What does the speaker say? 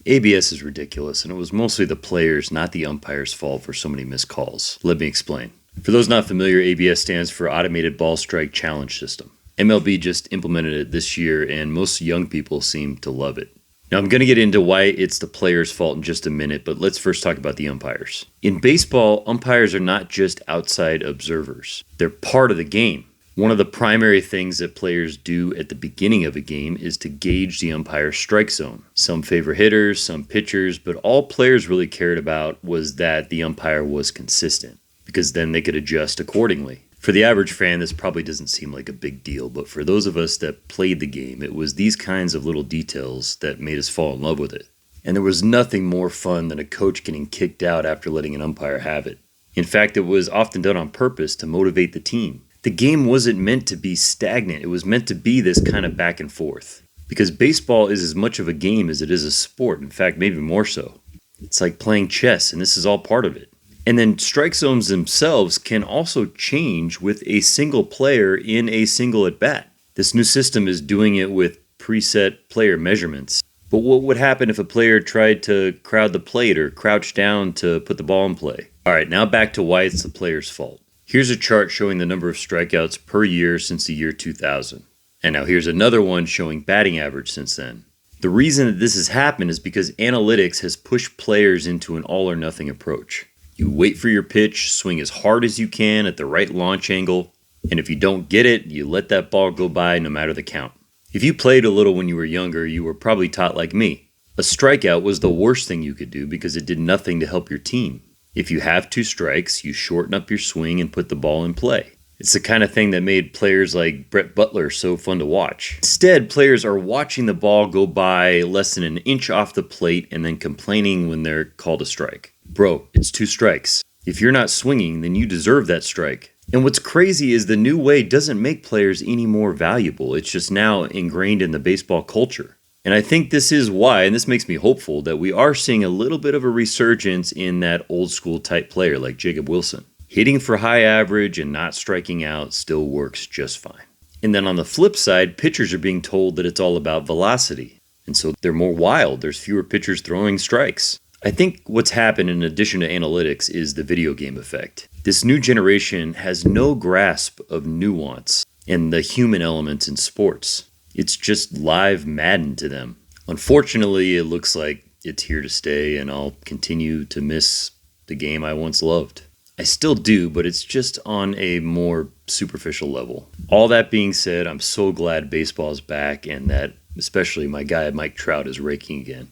ABS is ridiculous, and it was mostly the players, not the umpires' fault for so many missed calls. Let me explain. For those not familiar, ABS stands for Automated Ball Strike Challenge System. MLB just implemented it this year, and most young people seem to love it. Now, I'm going to get into why it's the players' fault in just a minute, but let's first talk about the umpires. In baseball, umpires are not just outside observers. They're part of the game. One of the primary things that players do at the beginning of a game is to gauge the umpire's strike zone. Some favor hitters, some pitchers, but all players really cared about was that the umpire was consistent, because then they could adjust accordingly. For the average fan, this probably doesn't seem like a big deal, but for those of us that played the game, it was these kinds of little details that made us fall in love with it. And there was nothing more fun than a coach getting kicked out after letting an umpire have it. In fact, it was often done on purpose to motivate the team. The game wasn't meant to be stagnant. It was meant to be this kind of back and forth. Because baseball is as much of a game as it is a sport. In fact, maybe more so. It's like playing chess, and this is all part of it. And then strike zones themselves can also change with a single player in a single at-bat. This new system is doing it with preset player measurements. But what would happen if a player tried to crowd the plate or crouch down to put the ball in play? All right, now back to why it's the player's fault. Here's a chart showing the number of strikeouts per year since the year 2000. And now here's another one showing batting average since then. The reason that this has happened is because analytics has pushed players into an all-or-nothing approach. You wait for your pitch, swing as hard as you can at the right launch angle, and if you don't get it, you let that ball go by no matter the count. If you played a little when you were younger, you were probably taught like me. A strikeout was the worst thing you could do because it did nothing to help your team. If you have 2 strikes, you shorten up your swing and put the ball in play. It's the kind of thing that made players like Brett Butler so fun to watch. Instead, players are watching the ball go by less than an inch off the plate and then complaining when they're called a strike. Bro, it's 2 strikes. If you're not swinging, then you deserve that strike. And what's crazy is the new way doesn't make players any more valuable. It's just now ingrained in the baseball culture. And I think this is why, and this makes me hopeful, that we are seeing a little bit of a resurgence in that old school type player like Jacob Wilson. Hitting for high average and not striking out still works just fine. And then on the flip side, pitchers are being told that it's all about velocity. And so they're more wild. There's fewer pitchers throwing strikes. I think what's happened in addition to analytics is the video game effect. This new generation has no grasp of nuance and the human elements in sports. It's just live Madden to them. Unfortunately, it looks like it's here to stay, and I'll continue to miss the game I once loved. I still do, but it's just on a more superficial level. All that being said, I'm so glad baseball is back and that especially my guy Mike Trout is raking again.